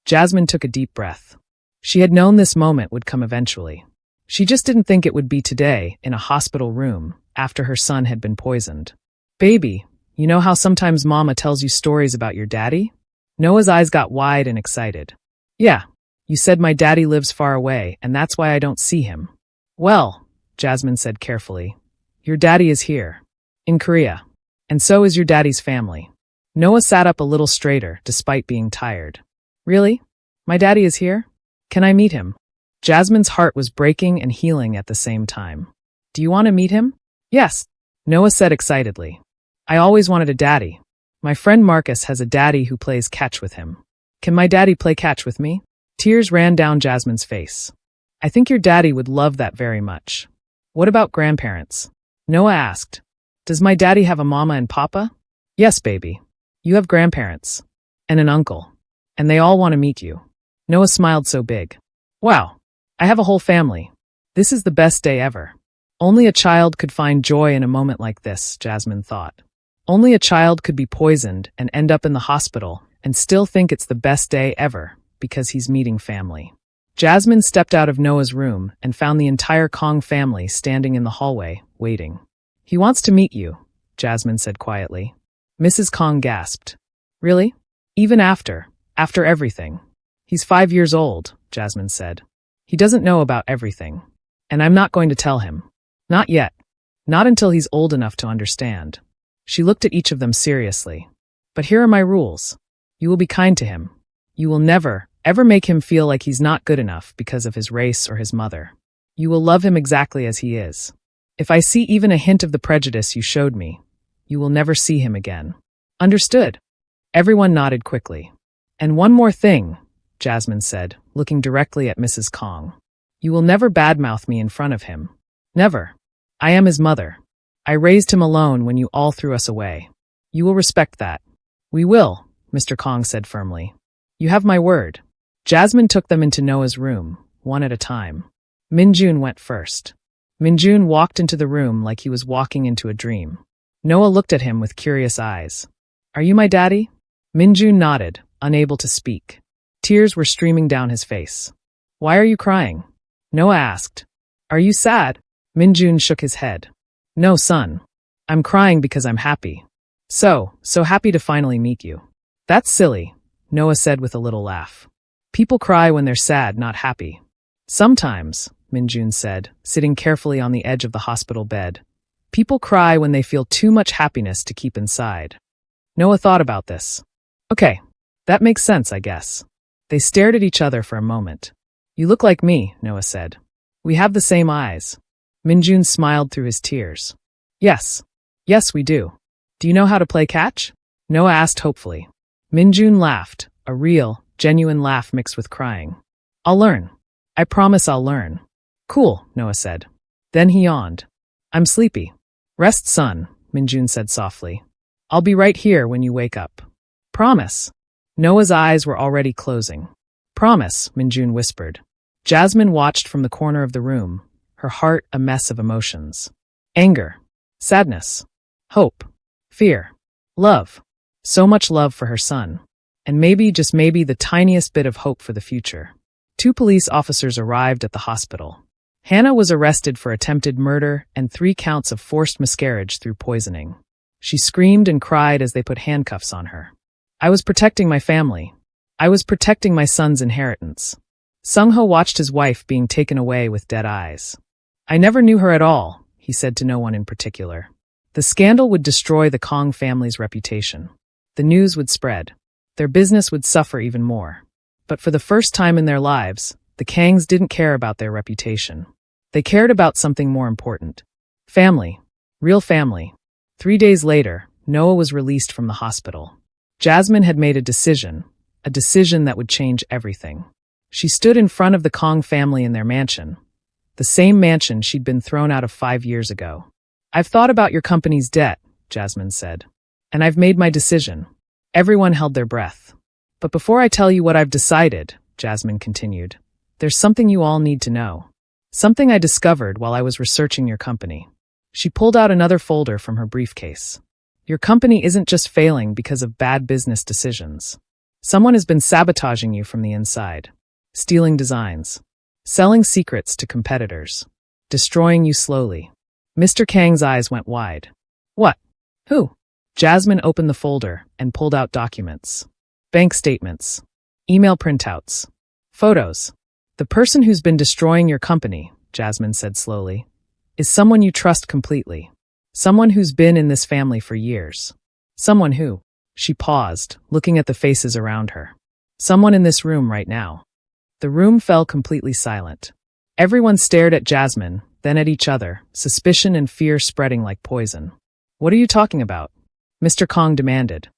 Jasmine took a deep breath. She had known this moment would come eventually. She just didn't think it would be today, in a hospital room, after her son had been poisoned. Baby, you know how sometimes Mama tells you stories about your daddy? Noah's eyes got wide and excited. Yeah, you said my daddy lives far away, and that's why I don't see him. Well, Jasmine said carefully, your daddy is here. In Korea. And so is your daddy's family. Noah sat up a little straighter, despite being tired. Really? My daddy is here? Can I meet him? Jasmine's heart was breaking and healing at the same time. Do you want to meet him? Yes, Noah said excitedly. I always wanted a daddy. My friend Marcus has a daddy who plays catch with him. Can my daddy play catch with me? Tears ran down Jasmine's face. I think your daddy would love that very much. What about grandparents? Noah asked. Does my daddy have a mama and papa? Yes, baby. You have grandparents. And an uncle. And they all want to meet you. Noah smiled so big. Wow. I have a whole family. This is the best day ever. Only a child could find joy in a moment like this, Jasmine thought. Only a child could be poisoned and end up in the hospital and still think it's the best day ever because he's meeting family. Jasmine stepped out of Noah's room and found the entire Kang family standing in the hallway, waiting. He wants to meet you, Jasmine said quietly. Mrs. Kang gasped. Really? Even after everything? He's 5 years old, Jasmine said. He doesn't know about everything. And I'm not going to tell him. Not yet. Not until he's old enough to understand. She looked at each of them seriously. But here are my rules. You will be kind to him. You will never, ever make him feel like he's not good enough because of his race or his mother. You will love him exactly as he is. If I see even a hint of the prejudice you showed me, you will never see him again. Understood? Everyone nodded quickly. And one more thing, Jasmine said, looking directly at Mrs. Kang. You will never badmouth me in front of him. Never. I am his mother. I raised him alone when you all threw us away. You will respect that. We will, Mr. Kang said firmly. You have my word. Jasmine took them into Noah's room, one at a time. Min-Jun went first. Min-Jun walked into the room like he was walking into a dream. Noah looked at him with curious eyes. Are you my daddy? Min-Jun nodded, unable to speak. Tears were streaming down his face. Why are you crying? Noah asked. Are you sad? Min-Jun shook his head. No, son. I'm crying because I'm happy. So happy to finally meet you. That's silly, Noah said with a little laugh. People cry when they're sad, not happy. Sometimes, Min-Jun said, sitting carefully on the edge of the hospital bed. People cry when they feel too much happiness to keep inside. Noah thought about this. Okay, that makes sense, I guess. They stared at each other for a moment. You look like me, Noah said. We have the same eyes. Min-Jun smiled through his tears. Yes, we do. Do you know how to play catch? Noah asked hopefully. Min-Jun laughed, a real, genuine laugh mixed with crying. I'll learn. I promise I'll learn. Cool, Noah said. Then he yawned. I'm sleepy. Rest, son, Min-Jun said softly. I'll be right here when you wake up. Promise. Noah's eyes were already closing. Promise, Min-Jun whispered. Jasmine watched from the corner of the room, her heart a mess of emotions. Anger, sadness, hope, fear, love. So much love for her son. And maybe, just maybe, the tiniest bit of hope for the future. 2 police officers arrived at the hospital. Hannah was arrested for attempted murder and 3 counts of forced miscarriage through poisoning. She screamed and cried as they put handcuffs on her. I was protecting my family. I was protecting my son's inheritance. Sung-ho watched his wife being taken away with dead eyes. I never knew her at all, he said to no one in particular. The scandal would destroy the Kang family's reputation. The news would spread. Their business would suffer even more. But for the first time in their lives, the Kangs didn't care about their reputation. They cared about something more important. Family. Real family. 3 days later, Noah was released from the hospital. Jasmine had made a decision that would change everything. She stood in front of the Kang family in their mansion. The same mansion she'd been thrown out of 5 years ago. I've thought about your company's debt, Jasmine said. And I've made my decision. Everyone held their breath. But before I tell you what I've decided, Jasmine continued, there's something you all need to know. Something I discovered while I was researching your company. She pulled out another folder from her briefcase. Your company isn't just failing because of bad business decisions. Someone has been sabotaging you from the inside. Stealing designs. Selling secrets to competitors. Destroying you slowly. Mr. Kang's eyes went wide. What? Who? Jasmine opened the folder and pulled out documents. Bank statements. Email printouts. Photos. The person who's been destroying your company, Jasmine said slowly, is someone you trust completely. Someone who's been in this family for years. Someone who, she paused, looking at the faces around her. Someone in this room right now. The room fell completely silent. Everyone stared at Jasmine, then at each other, suspicion and fear spreading like poison. What are you talking about? Mr. Kang demanded.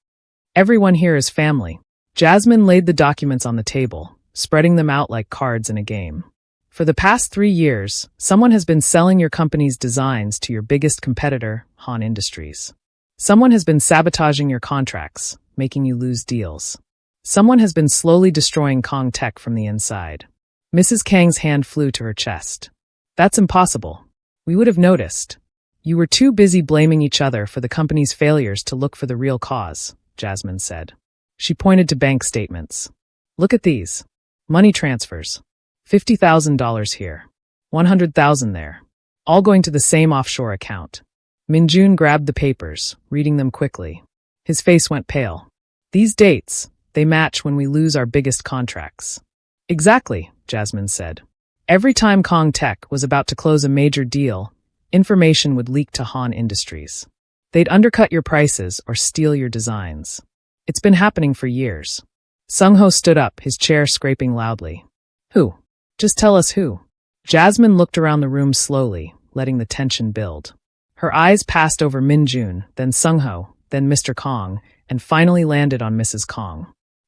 Everyone here is family. Jasmine laid the documents on the table, spreading them out like cards in a game. For the past 3 years, someone has been selling your company's designs to your biggest competitor, Han Industries. Someone has been sabotaging your contracts, making you lose deals. Someone has been slowly destroying Kang Tech from the inside. Mrs. Kang's hand flew to her chest. That's impossible. We would have noticed. You were too busy blaming each other for the company's failures to look for the real cause, Jasmine said. She pointed to bank statements. Look at these. Money transfers. $50,000 here. $100,000 there. All going to the same offshore account. Min-Jun grabbed the papers, reading them quickly. His face went pale. These dates, they match when we lose our biggest contracts. Exactly, Jasmine said. Every time Kang Tech was about to close a major deal, information would leak to Han Industries. They'd undercut your prices or steal your designs. It's been happening for years. Sung-ho stood up, his chair scraping loudly. Who? Just tell us who. Jasmine looked around the room slowly, letting the tension build. Her eyes passed over Min-Jun, then Sung-ho, then Mr. Kang, and finally landed on Mrs. Kang.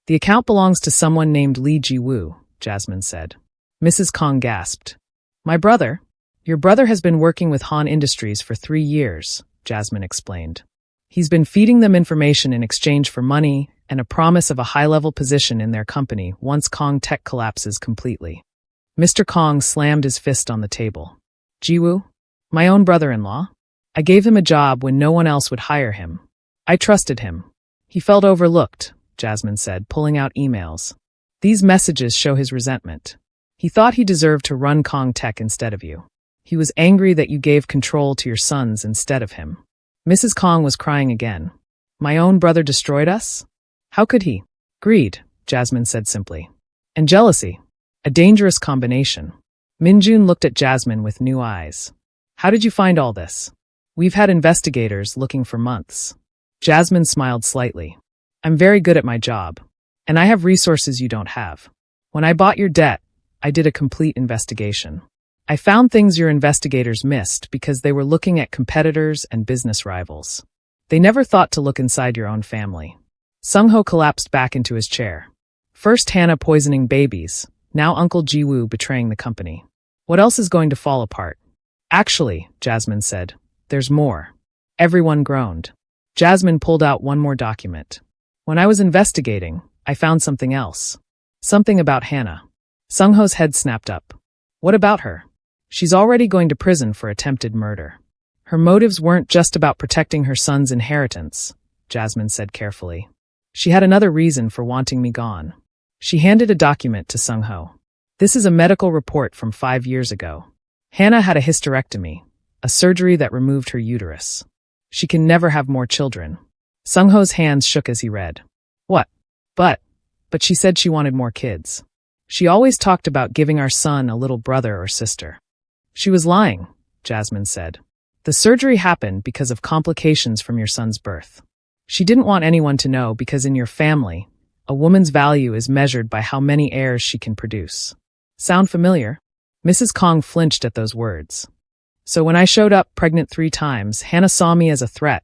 The account belongs to someone named Lee Ji-woo, Jasmine said. Mrs. Kang gasped. My brother? Your brother has been working with Han Industries for 3 years, Jasmine explained. He's been feeding them information in exchange for money and a promise of a high-level position in their company once Kang Tech collapses completely. Mr. Kang slammed his fist on the table. Ji-woo? My own brother-in-law? I gave him a job when no one else would hire him. I trusted him. He felt overlooked, Jasmine said, pulling out emails. These messages show his resentment. He thought he deserved to run Kang Tech instead of you. He was angry that you gave control to your sons instead of him. Mrs. Kang was crying again. My own brother destroyed us? How could he? Greed, Jasmine said simply. And jealousy. A dangerous combination. Min-Jun looked at Jasmine with new eyes. How did you find all this? We've had investigators looking for months. Jasmine smiled slightly. I'm very good at my job. And I have resources you don't have. When I bought your debt, I did a complete investigation. I found things your investigators missed because they were looking at competitors and business rivals. They never thought to look inside your own family. Sung-ho collapsed back into his chair. First Hannah poisoning babies, now Uncle Ji-woo betraying the company. What else is going to fall apart? Actually, Jasmine said, there's more. Everyone groaned. Jasmine pulled out one more document. When I was investigating, I found something else. Something about Hannah. Sung-ho's head snapped up. What about her? She's already going to prison for attempted murder. Her motives weren't just about protecting her son's inheritance, Jasmine said carefully. She had another reason for wanting me gone. She handed a document to Sung-ho. This is a medical report from 5 years ago. Hannah had a hysterectomy, a surgery that removed her uterus. She can never have more children. Sung-ho's hands shook as he read. What? But she said she wanted more kids. She always talked about giving our son a little brother or sister. She was lying, Jasmine said. The surgery happened because of complications from your son's birth. She didn't want anyone to know because in your family, a woman's value is measured by how many heirs she can produce. Sound familiar? Mrs. Kang flinched at those words. So when I showed up pregnant 3 times, Hannah saw me as a threat,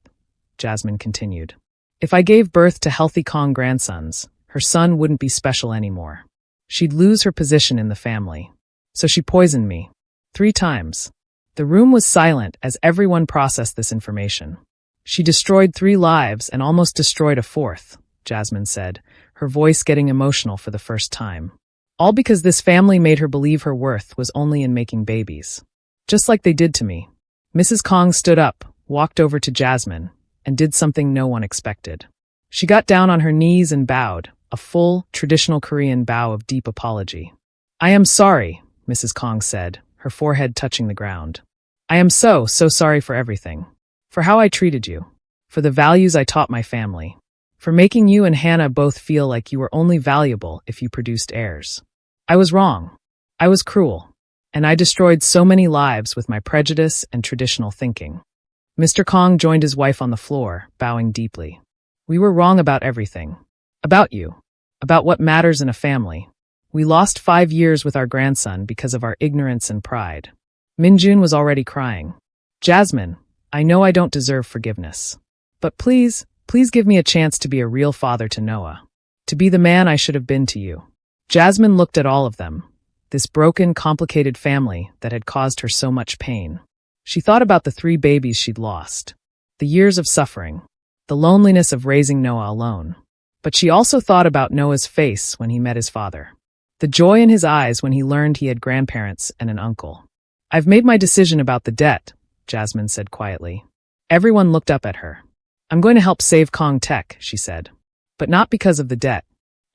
Jasmine continued. If I gave birth to healthy Kang grandsons, her son wouldn't be special anymore. She'd lose her position in the family. So she poisoned me. 3 times. The room was silent as everyone processed this information. She destroyed 3 lives and almost destroyed a 4th, Jasmine said, her voice getting emotional for the first time. All because this family made her believe her worth was only in making babies. Just like they did to me. Mrs. Kang stood up, walked over to Jasmine, and did something no one expected. She got down on her knees and bowed, a full, traditional Korean bow of deep apology. I am sorry, Mrs. Kang said, her forehead touching the ground. I am so sorry for everything. For how I treated you. For the values I taught my family. For making you and Hannah both feel like you were only valuable if you produced heirs. I was wrong. I was cruel. And I destroyed so many lives with my prejudice and traditional thinking. Mr. Kang joined his wife on the floor, bowing deeply. We were wrong about everything. About you. About what matters in a family. We lost 5 years with our grandson because of our ignorance and pride. Min-Jun was already crying. Jasmine, I know I don't deserve forgiveness. But please give me a chance to be a real father to Noah. To be the man I should have been to you. Jasmine looked at all of them. This broken, complicated family that had caused her so much pain. She thought about the 3 babies she'd lost. The years of suffering. The loneliness of raising Noah alone. But she also thought about Noah's face when he met his father. The joy in his eyes when he learned he had grandparents and an uncle. I've made my decision about the debt, Jasmine said quietly. Everyone looked up at her. I'm going to help save Kang Tech, she said. But not because of the debt.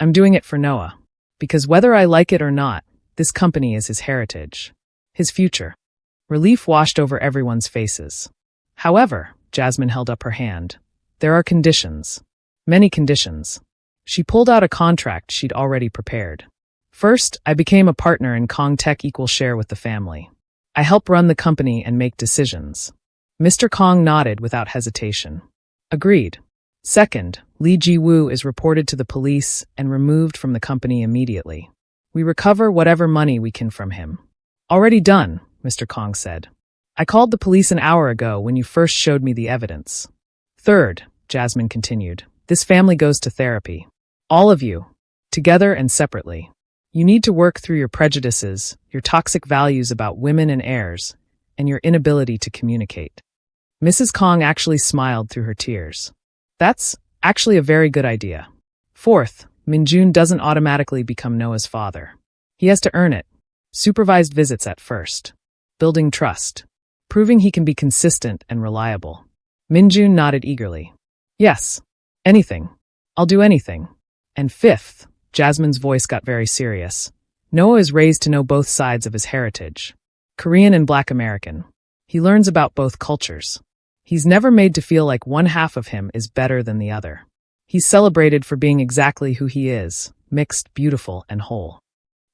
I'm doing it for Noah. Because whether I like it or not, this company is his heritage. His future. Relief washed over everyone's faces. However, Jasmine held up her hand. There are conditions. Many conditions. She pulled out a contract she'd already prepared. First, I became a partner in Kang Tech equal share with the family. I help run the company and make decisions. Mr. Kang nodded without hesitation. Agreed. Second, Lee Ji-woo is reported to the police and removed from the company immediately. We recover whatever money we can from him. Already done, Mr. Kang said. I called the police an hour ago when you first showed me the evidence. Third, Jasmine continued, this family goes to therapy. All of you, together and separately. You need to work through your prejudices, your toxic values about women and heirs, and your inability to communicate. Mrs. Kang actually smiled through her tears. That's actually a very good idea. Fourth, Min-Jun doesn't automatically become Noah's father. He has to earn it. Supervised visits at first. Building trust. Proving he can be consistent and reliable. Min-Jun nodded eagerly. Yes. Anything. I'll do anything. And fifth, Jasmine's voice got very serious. Noah is raised to know both sides of his heritage. Korean and Black American. He learns about both cultures. He's never made to feel like one half of him is better than the other. He's celebrated for being exactly who he is, mixed, beautiful, and whole.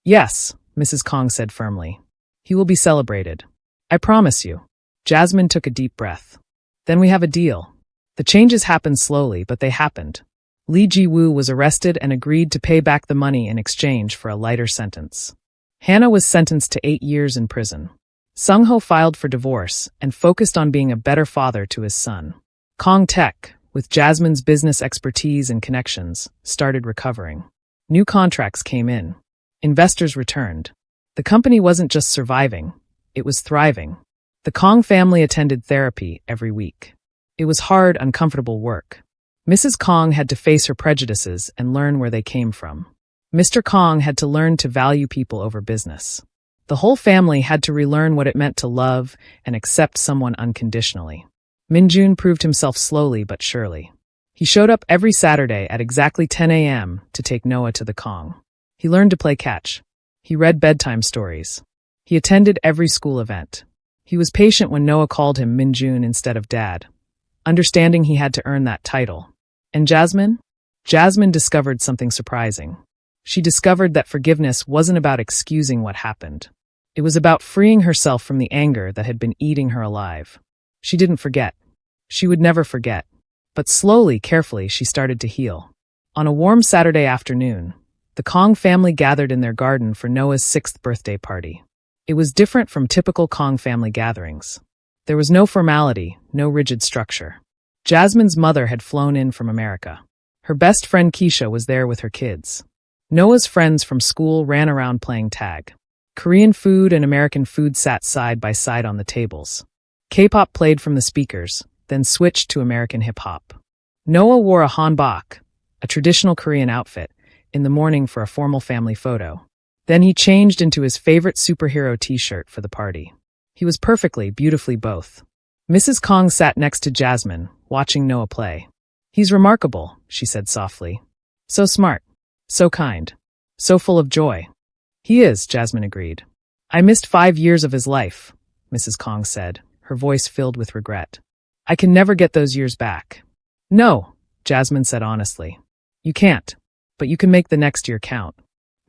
Yes, Mrs. Kang said firmly. He will be celebrated. I promise you. Jasmine took a deep breath. Then we have a deal. The changes happened slowly, but they happened. Lee Ji-woo was arrested and agreed to pay back the money in exchange for a lighter sentence. Hannah was sentenced to 8 years in prison. Sung-ho filed for divorce and focused on being a better father to his son. Kang Tech, with Jasmine's business expertise and connections, started recovering. New contracts came in. Investors returned. The company wasn't just surviving, it was thriving. The Kang family attended therapy every week. It was hard, uncomfortable work. Mrs. Kang had to face her prejudices and learn where they came from. Mr. Kang had to learn to value people over business. The whole family had to relearn what it meant to love and accept someone unconditionally. Min-Jun proved himself slowly but surely. He showed up every Saturday at exactly 10 a.m. to take Noah to the Kang. He learned to play catch. He read bedtime stories. He attended every school event. He was patient when Noah called him Min-Jun instead of Dad, understanding he had to earn that title. And Jasmine? Jasmine discovered something surprising. She discovered that forgiveness wasn't about excusing what happened. It was about freeing herself from the anger that had been eating her alive. She didn't forget. She would never forget. But slowly, carefully, she started to heal. On a warm Saturday afternoon, the Kang family gathered in their garden for Noah's 6th birthday party. It was different from typical Kang family gatherings. There was no formality, no rigid structure. Jasmine's mother had flown in from America. Her best friend Keisha was there with her kids. Noah's friends from school ran around playing tag. Korean food and American food sat side by side on the tables. K-pop played from the speakers, then switched to American hip-hop. Noah wore a hanbok, a traditional Korean outfit, in the morning for a formal family photo. Then he changed into his favorite superhero t-shirt for the party. He was perfectly, beautifully both. Mrs. Kang sat next to Jasmine, watching Noah play. He's remarkable, she said softly. So smart. So kind. So full of joy. He is, Jasmine agreed. I missed 5 years of his life, Mrs. Kang said, her voice filled with regret. I can never get those years back. No, Jasmine said honestly. You can't, but you can make the next year count.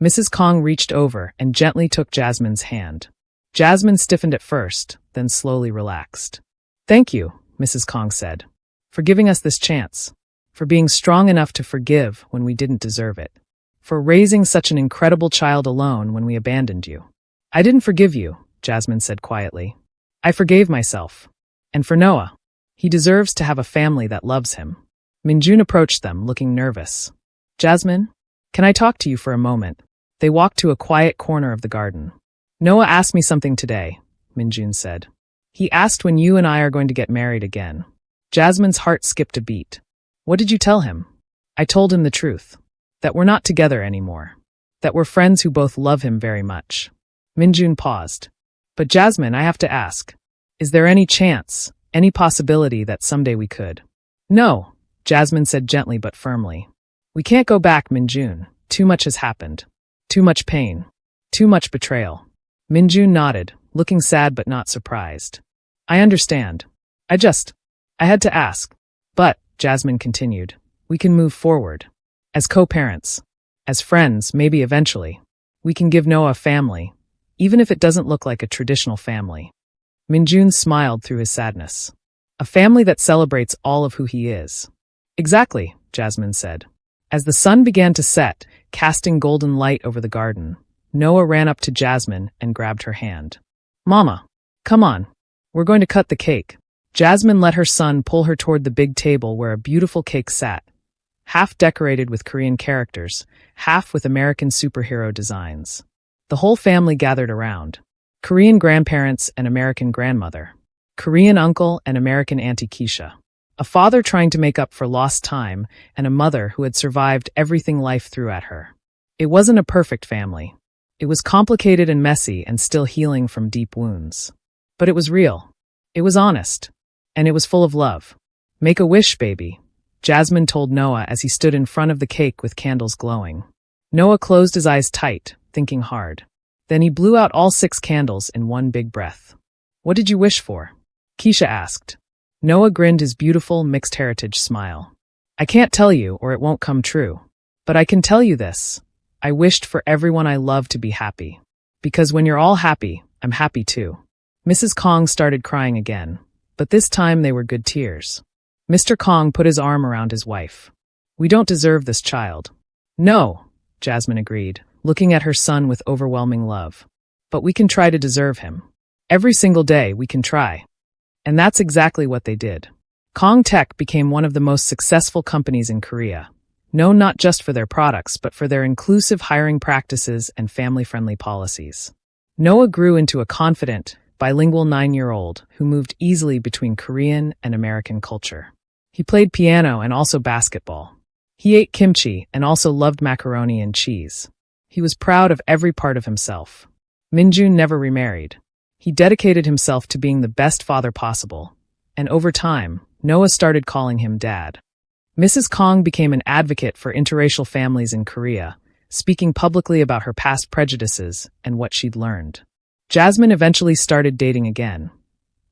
Mrs. Kang reached over and gently took Jasmine's hand. Jasmine stiffened at first, then slowly relaxed. Thank you, Mrs. Kang said, for giving us this chance, for being strong enough to forgive when we didn't deserve it, for raising such an incredible child alone when we abandoned you. I didn't forgive you, Jasmine said quietly. I forgave myself. And for Noah, he deserves to have a family that loves him. Min-Jun approached them, looking nervous. Jasmine, can I talk to you for a moment? They walked to a quiet corner of the garden. Noah asked me something today, Min-Jun said. He asked when you and I are going to get married again. Jasmine's heart skipped a beat. What did you tell him? I told him the truth. That we're not together anymore. That we're friends who both love him very much. Min-Jun paused. But Jasmine, I have to ask. Is there any chance, any possibility that someday we could? No, Jasmine said gently but firmly. We can't go back, Min-Jun. Too much has happened. Too much pain. Too much betrayal. Min-Jun nodded, looking sad but not surprised. I understand. I had to ask. But, Jasmine continued, we can move forward. As co-parents. As friends, maybe eventually. We can give Noah a family, even if it doesn't look like a traditional family. Min-Jun smiled through his sadness. A family that celebrates all of who he is. Exactly, Jasmine said. As the sun began to set, casting golden light over the garden, Noah ran up to Jasmine and grabbed her hand. Mama, come on. We're going to cut the cake. Jasmine let her son pull her toward the big table where a beautiful cake sat, half decorated with Korean characters, half with American superhero designs. The whole family gathered around. Korean grandparents and American grandmother. Korean uncle and American Auntie Keisha. A father trying to make up for lost time, and a mother who had survived everything life threw at her. It wasn't a perfect family. It was complicated and messy and still healing from deep wounds. But it was real. It was honest. And it was full of love. "Make a wish, baby," Jasmine told Noah as he stood in front of the cake with candles glowing. Noah closed his eyes tight, thinking hard. Then he blew out all 6 candles in one big breath. "What did you wish for?" Keisha asked. Noah grinned his beautiful mixed heritage smile. "I can't tell you or it won't come true. But I can tell you this. I wished for everyone I love to be happy. Because when you're all happy, I'm happy too." Mrs. Kang started crying again, but this time they were good tears. Mr. Kang put his arm around his wife. "We don't deserve this child." "No," Jasmine agreed, looking at her son with overwhelming love. "But we can try to deserve him. Every single day we can try." And that's exactly what they did. Kang Tech became one of the most successful companies in Korea, known not just for their products but for their inclusive hiring practices and family-friendly policies. Noah grew into a confident, bilingual 9-year-old who moved easily between Korean and American culture. He played piano and also basketball. He ate kimchi and also loved macaroni and cheese. He was proud of every part of himself. Min-Jun never remarried. He dedicated himself to being the best father possible, and over time, Noah started calling him Dad. Mrs. Kang became an advocate for interracial families in Korea, speaking publicly about her past prejudices and what she'd learned. Jasmine eventually started dating again.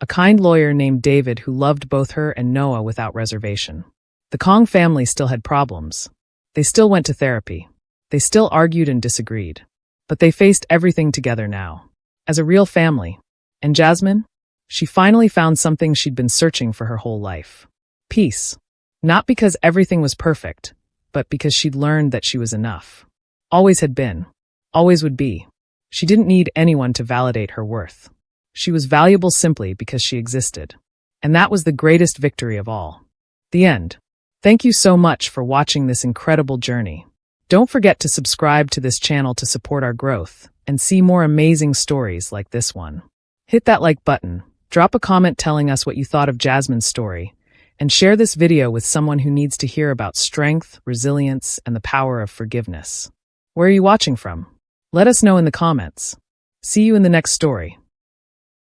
A kind lawyer named David who loved both her and Noah without reservation. The Kang family still had problems. They still went to therapy. They still argued and disagreed. But they faced everything together now. As a real family. And Jasmine? She finally found something she'd been searching for her whole life. Peace. Not because everything was perfect, but because she'd learned that she was enough. Always had been. Always would be. She didn't need anyone to validate her worth. She was valuable simply because she existed. And that was the greatest victory of all. The end. Thank you so much for watching this incredible journey. Don't forget to subscribe to this channel to support our growth and see more amazing stories like this one. Hit that like button, drop a comment telling us what you thought of Jasmine's story, and share this video with someone who needs to hear about strength, resilience, and the power of forgiveness. Where are you watching from? Let us know in the comments. See you in the next story.